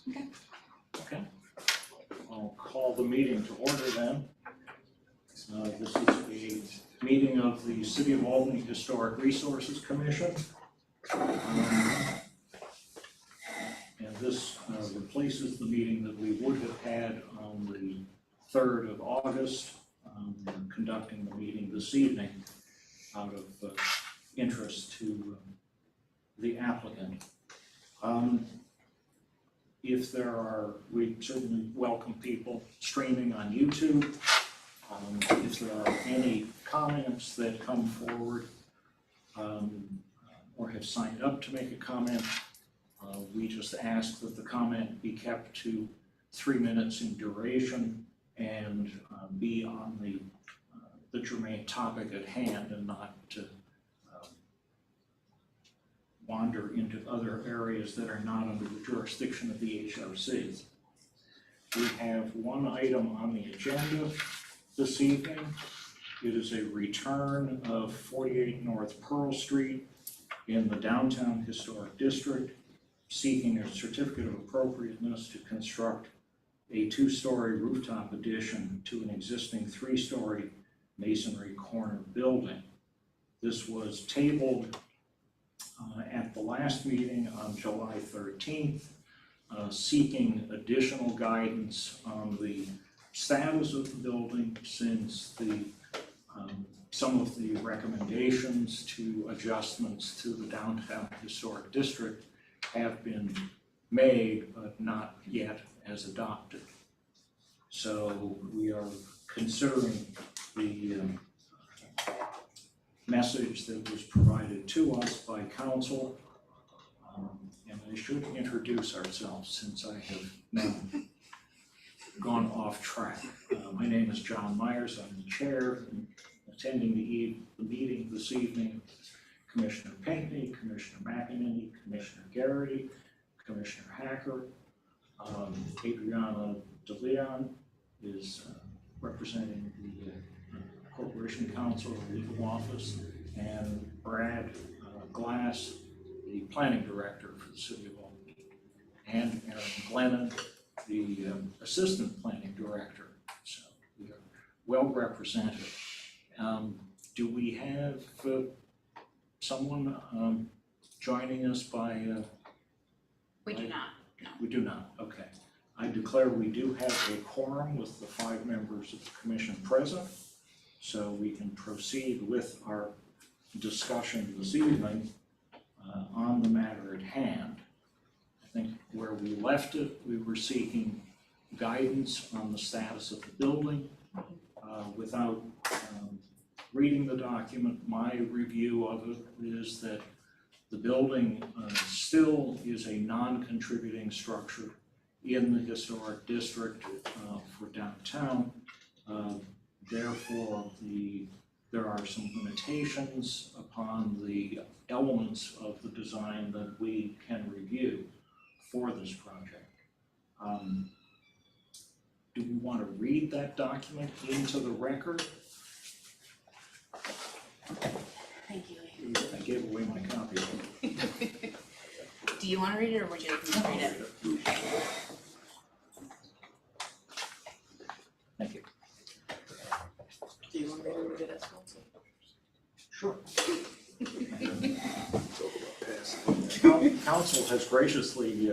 Okay. I'll call the meeting to order then. This is a meeting of the City of Albany Historic Resources Commission. And this replaces the meeting that we would have had on the 3rd of August, conducting the meeting this evening out of interest to the applicant. If there are, we certainly welcome people streaming on YouTube. If there are any comments that come forward or have signed up to make a comment, we just ask that the comment be kept to 3 minutes in duration and be on the germane topic at hand and not to wander into other areas that are not under the jurisdiction of the HRC. We have one item on the agenda this evening. It is a return of 48 North Pearl Street in the Downtown Historic District, seeking a certificate of appropriateness to construct a 2-story rooftop addition to an existing 3-story masonry corner building. This was tabled at the last meeting on July 13th, seeking additional guidance on the status of the building since some of the recommendations to adjustments to the Downtown Historic District have been made but not yet as adopted. So we are considering the message that was provided to us by council, and I should introduce ourselves since I have now gone off track. My name is John Myers. I'm the chair and attending the meeting this evening. Commissioner Pinckney, Commissioner McEnany, Commissioner Garrity, Commissioner Hacker, Adriana DeLeon is representing the Corporation Counsel Legal Office, and Brad Glass, the Planning Director for the City of Albany, and Aaron Glennon, the Assistant Planning Director. So we are well represented. Do we have someone joining us by? We do not, no. We do not, okay. I declare we do have a quorum with the 5 members of the commission present, so we can proceed with our discussion this evening on the matter at hand. I think where we left it, we were seeking guidance on the status of the building. Without reading the document, my review of it is that the building still is a non-contributing structure in the historic district for downtown. Therefore, there are some limitations upon the elements of the design that we can review for this project. Do we want to read that document into the record? Thank you. I gave away my copy. Do you want to read it or would you like me to read it? Thank you. Do you want me to read it as well? Sure. Council has graciously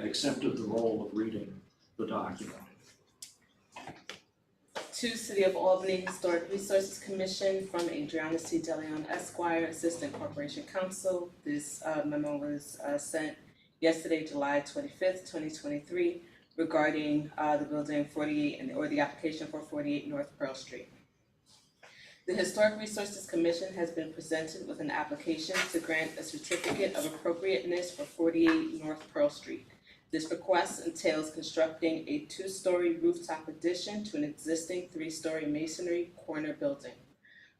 accepted the role of reading the document. To City of Albany Historic Resources Commission from Adriana C. DeLeon Esquire, Assistant Corporation Counsel. This memo was sent yesterday, July 25th, 2023, regarding the building 48 or the application for 48 North Pearl Street. The Historic Resources Commission has been presented with an application to grant a certificate of appropriateness for 48 North Pearl Street. This request entails constructing a 2-story rooftop addition to an existing 3-story masonry corner building.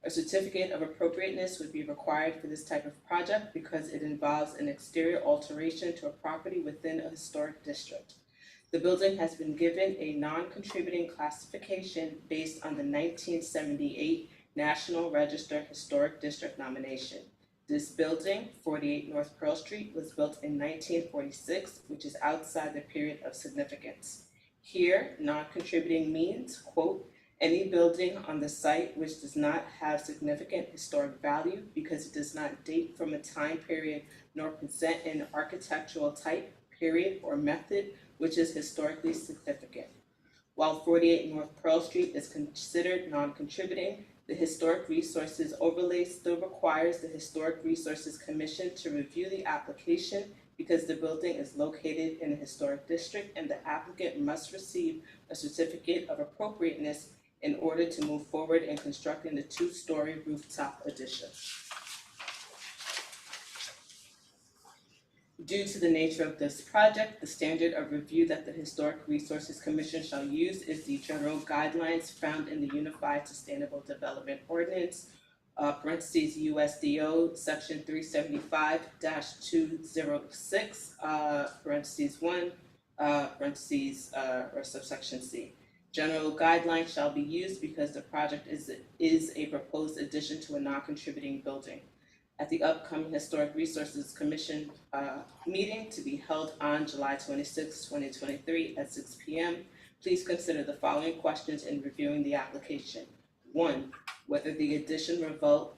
A certificate of appropriateness would be required for this type of project because it involves an exterior alteration to a property within a historic district. The building has been given a non-contributing classification based on the 1978 National Register Historic District nomination. This building, 48 North Pearl Street, was built in 1946, which is outside the period of significance. Here, non-contributing means, quote, any building on the site which does not have significant historic value because it does not date from a time period nor present an architectural type, period, or method which is historically significant. While 48 North Pearl Street is considered non-contributing, the Historic Resources Overlay still requires the Historic Resources Commission to review the application because the building is located in a historic district and the applicant must receive a certificate of appropriateness in order to move forward in constructing the two-story rooftop addition. Due to the nature of this project, the standard of review that the Historic Resources Commission shall use is the general guidelines found in the Unified Sustainable Development Ordinance, parentheses USDO, section 375-206, parentheses 1, parentheses, or subsection C. General guidelines shall be used because the project is a proposed addition to a non-contributing building. At the upcoming Historic Resources Commission meeting to be held on July 26, 2023 at 6 p.m., please consider the following questions in reviewing the application. 1, whether the addition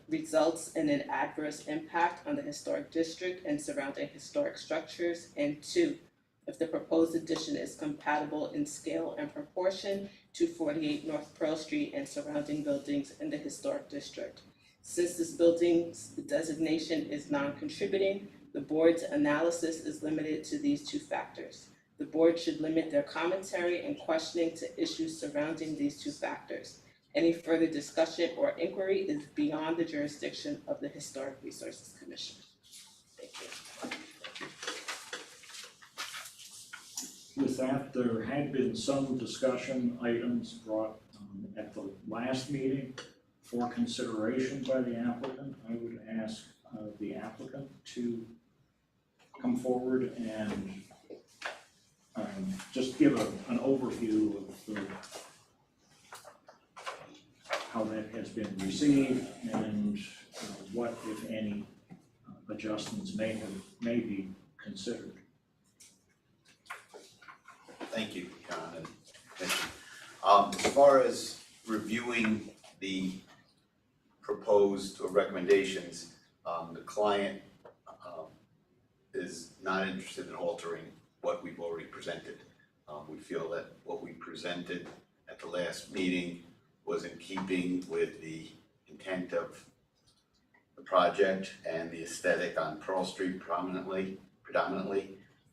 results in an adverse impact on the historic district and surrounding historic structures, and 2, if the proposed addition is compatible in scale and proportion to 48 North Pearl Street and surrounding buildings in the historic district. Since this building's designation is non-contributing, the board's analysis is limited to these 2 factors. The board should limit their commentary and questioning to issues surrounding these 2 factors. Any further discussion or inquiry is beyond the jurisdiction of the Historic Resources Commission. Thank you. With that, there had been some discussion items brought at the last meeting for consideration by the applicant. I would ask the applicant to come forward and just give an overview of how that has been received and what, if any, adjustments may be considered. Thank you, John and Commission. As far as reviewing the proposed or recommendations, the client is not interested in altering what we've already presented. We feel that what we presented at the last meeting was in keeping with the intent of the project and the aesthetic on Pearl Street predominantly,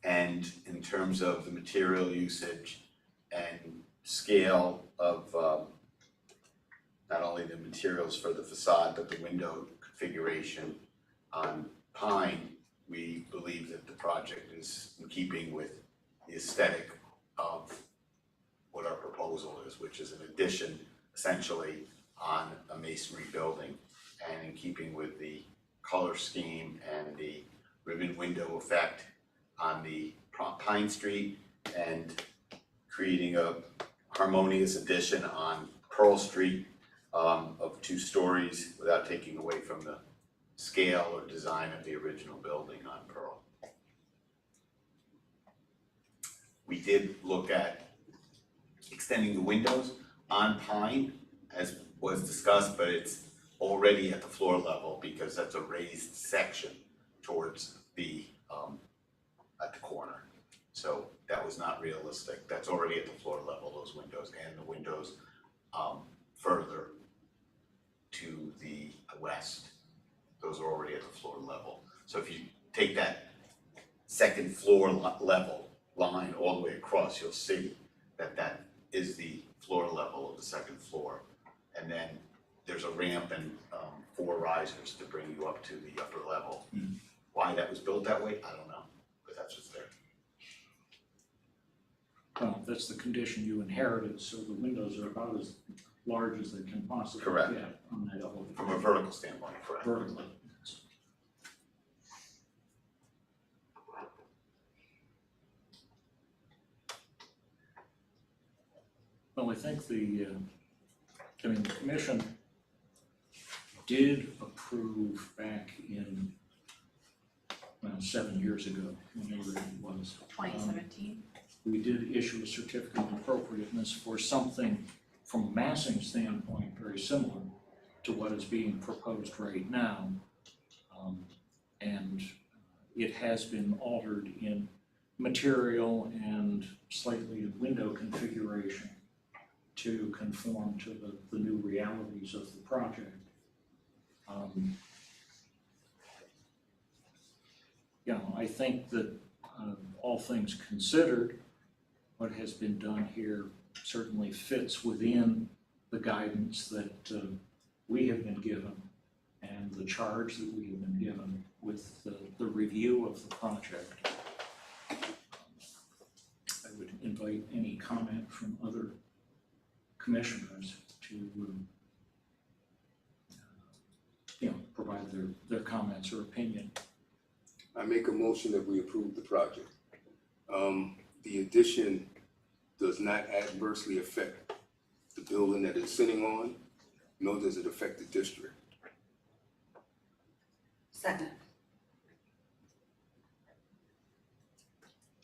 and in terms of the material usage and scale of not only the materials for the facade, but the window configuration on Pine, we believe that the project is in keeping with the aesthetic of what our proposal is, which is an addition essentially on a masonry building, and in keeping with the color scheme and the ribbon window effect on the Pine Street, and creating a harmonious addition on Pearl Street of 2 stories without taking away from the scale or design of the original building on Pearl. We did look at extending the windows on Pine, as was discussed, but it's already at the floor level because that's a raised section towards the at the corner. So that was not realistic. That's already at the floor level, those windows, and the windows further to the west. Those are already at the floor level. So if you take that second floor level line all the way across, you'll see that that is the floor level of the second floor. And then there's a ramp and 4 risers to bring you up to the upper level. Mm-hmm. Why that was built that way, I don't know, but that's what's there. Well, that's the condition you inherited, so the windows are about as large as they can possibly Correct. get on that elevator. From a vertical standpoint, correct. Vertically. Well, I think the commission did approve back in 7 years ago, whenever it was. 2017. We did issue a certificate of appropriateness for something from a massing standpoint very similar to what is being proposed right now. And it has been altered in material and slightly in window configuration to conform to the new realities of the project. You know, I think that all things considered, what has been done here certainly fits within the guidance that we have been given and the charge that we have been given with the review of the project. I would invite any comment from other commissioners to provide their comments or opinion. I make a motion that we approve the project. The addition does not adversely affect the building that it's sitting on, nor does it affect the district. Second.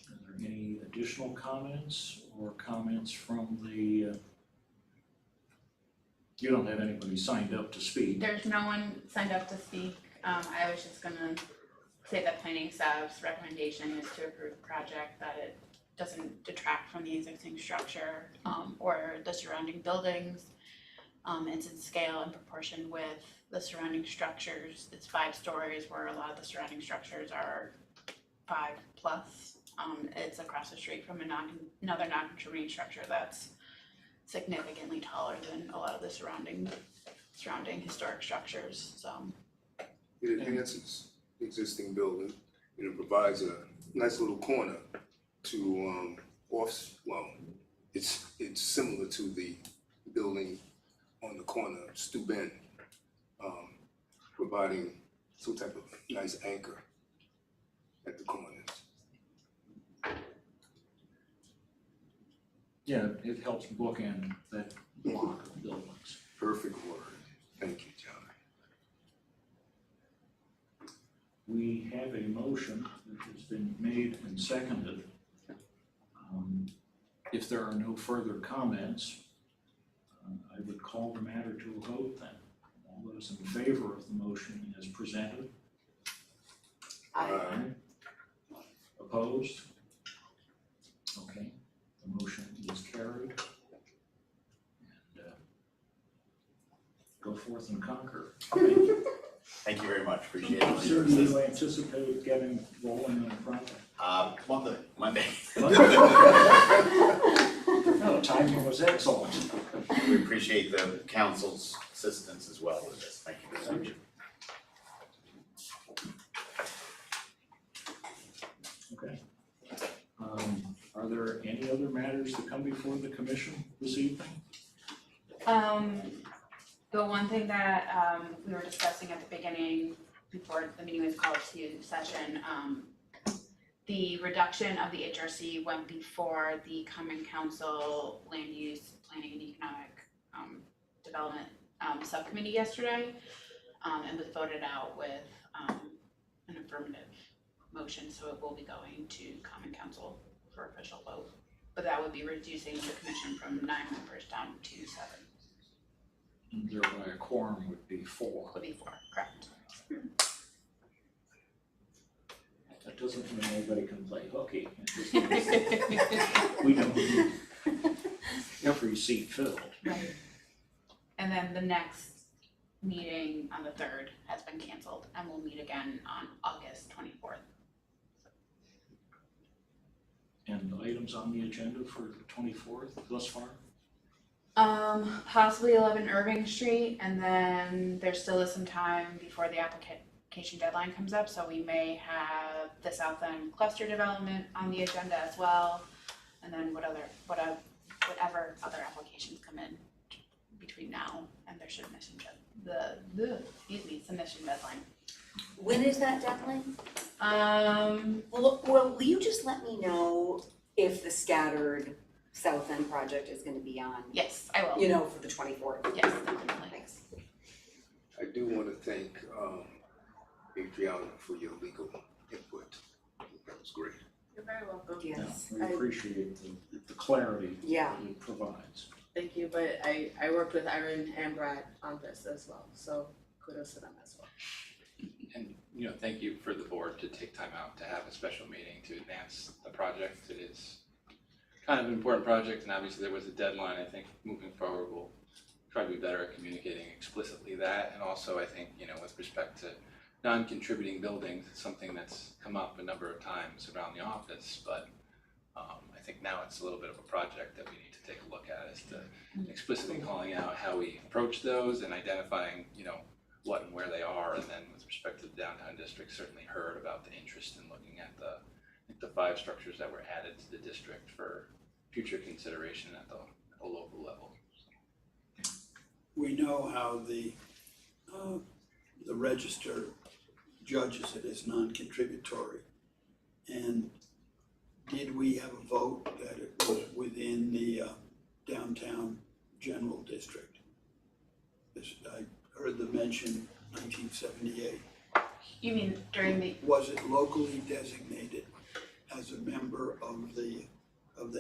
Are there any additional comments or comments from the, you don't have anybody signed up to speak? There's no one signed up to speak. I was just gonna say that planning staff's recommendation is to approve the project, that it doesn't detract from the existing structure or the surrounding buildings. It's in scale and proportion with the surrounding structures. It's 5 stories where a lot of the surrounding structures are 5+. It's across the street from another non-contributing structure that's significantly taller than a lot of the surrounding historic structures, so. It enhances the existing building, and it provides a nice little corner to it's similar to the building on the corner of Steuben, providing some type of nice anchor at the corners. Yeah, it helps bookend that block of buildings. Perfect word. Thank you, John. We have a motion that has been made and seconded. If there are no further comments, I would call the matter to a vote then. All those in favor of the motion as presented? Aye. Opposed? Okay, the motion is carried. And go forth and conquer. Thank you very much, appreciate How it. soon do you anticipate getting rolling on the project? Monday. No, timing was excellent. We appreciate the council's assistance as well with this, thank you very much. Okay. Are there any other matters that come before the commission this evening? The one thing that we were discussing at the beginning, before the meeting was called to session, the reduction of the HRC went before the Common Council Land Use, Planning and Economic Development Subcommittee yesterday, and was voted out with an affirmative motion, so it will be going to Common Council for official vote. But that would be reducing the commission from 9 members down to 7. And thereby a quorum would be 4. Would be 4, correct. That doesn't mean anybody can play hooky. It just means we don't need every seat filled. Right. And then the next meeting on the 3rd has been canceled, and we'll meet again on August 24th. And the items on the agenda for the 24th thus far? Possibly 11 Irving Street, and then there still is some time before the application deadline comes up, so we may have the South End cluster development on the agenda as well, and then whatever other applications come in between now and their submission submission deadline. When is that deadline? Well, Will you just let me know if the scattered South End project is gonna be on, yes, I will. you know, for the 24th? Yes, definitely. Thanks. I do want to thank Adriana for your legal input. That was great. You're very welcome. Yes, We appreciate the clarity Yeah. that it provides. Thank you, but I worked with Irene and Brad on this as well, so kudos to them as well. And, you know, thank you for the board to take time out to have a special meeting to advance the project. It is kind of an important project, and obviously there was a deadline. I think moving forward, we'll try to be better at communicating explicitly that. And also, I think, you know, with respect to non-contributing buildings, it's something that's come up a number of times around the office, but I think now it's a little bit of a project that we need to take a look at, as to explicitly calling out how we approach those and identifying, you know, what and where they are. And then with respect to the downtown district, certainly heard about the interest in looking at the 5 structures that were added to the district for future consideration at the local level. We know how the register judges it as non-contributory. And did we have a vote that it was within the downtown general district? I heard the mention 1978. You mean during the, Was it locally designated as a member of the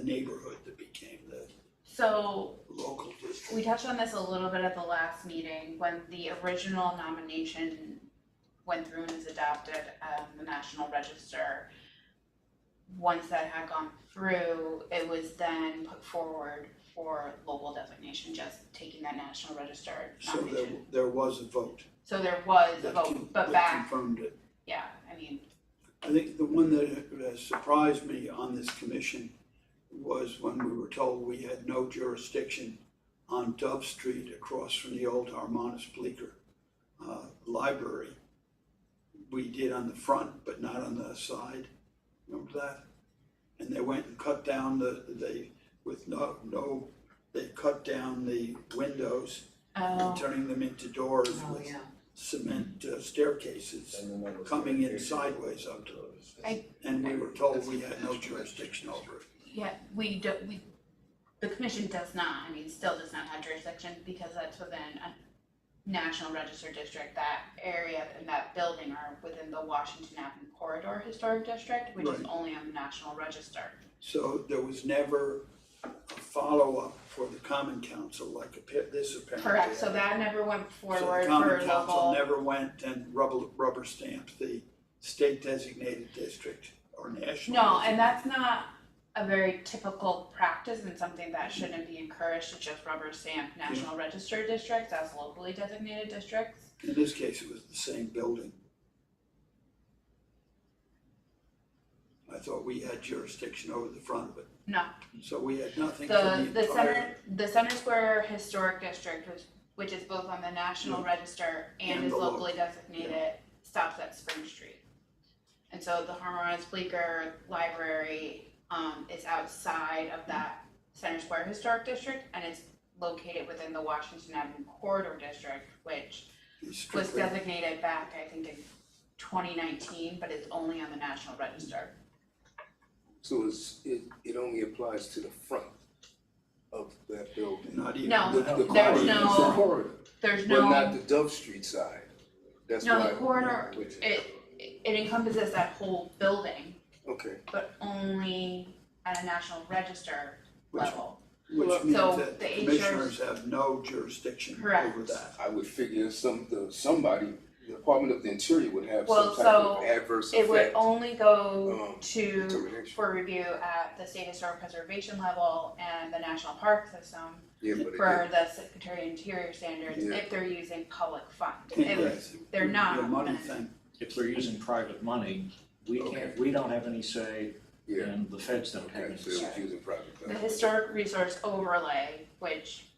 neighborhood that became the so local district? we touched on this a little bit at the last meeting, when the original nomination went through and was adopted the National Register. Once that had gone through, it was then put forward for local designation, just taking that National Register So nomination. there was a vote. So there was a that vote, but that back, confirmed it. yeah, I mean, I think the one that surprised me on this commission was when we were told we had no jurisdiction on Dove Street across from the old Harmonis Bleecker library. We did on the front, but not on the side. Remember that? And they went and cut down they cut down the windows and turning them into doors Oh, with yeah. cement staircases coming in sideways up to those. And we were told we had no jurisdiction over it. yeah, the commission does not, I mean, still does not have jurisdiction, because that's within a National Register district. That area and that building are within the Washington Avenue Corridor Historic District, which is Right. only on the National Register. So there was never a follow-up for the Common Council like this apparently. Correct, so that never went So the forward Common for Council local. never went and rubber stamped the state designated district or national. No, and designated. that's not a very typical practice, and something that shouldn't be encouraged, to just rubber stamp National Register districts as locally designated districts. In this case, it was the same building. I thought we had jurisdiction over the front of it, No, so we had nothing for the the entire. the Center Square Historic District, which is both on the National Register and And is the local, locally designated, stops at Spring Street. And so the Harmonious Bleecker Library is outside of that Center Square Historic District, and it's located within the Washington Avenue Corridor District, which was strictly- designated back, I think, in 2019, but it's only on the National Register. So it only applies to the front of that building? Not even. No, The there's corridor, no- the corridor, There's but not no, the Dove Street side. That's no, why. the corridor, Which- it encompasses that whole building, Okay, but only at a National Register Which- level. Which means So that the commissioners have no jurisdiction Correct. over that. I would figure somebody, the Department of the Interior would have Well, some type of so adverse It would effect. only go Determination. for review at the State Historic Preservation level and the National Park System Yeah, but for the Secretary of Interior standards, Yeah. if they're using public funds. And If yes, they're not, the money then- thing, If they're using private money, we don't have any say, yeah, and the feds don't have okay, any so say. it was using private The funds. historic resource overlay, which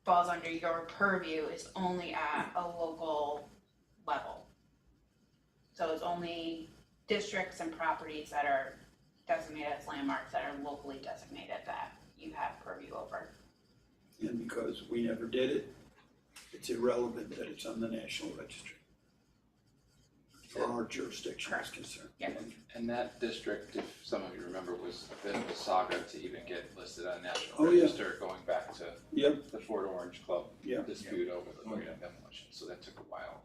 falls under your purview, is only at a local level. So it's only districts and properties that are designated as landmarks that are locally designated that you have purview over. and because we never did it, it's irrelevant that it's on the National Register. For our jurisdiction is Correct. concerned. Yeah. And that district, if some of you remember, was a bit of a saga to even get listed on National Oh, yeah. Register, going back to Yep, the Fort Orange Club Yeah. dispute over the marina demolition, so that took a while.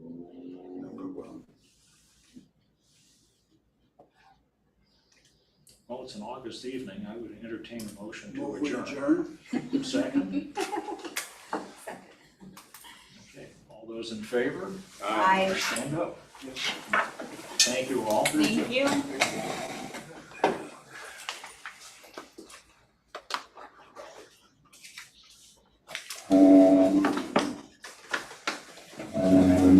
remember well. it's an August evening, I would entertain a motion to Move we adjourn. adjourn? Second? Okay, all those in favor? Aye. Stand up. Thank you all. Thank you.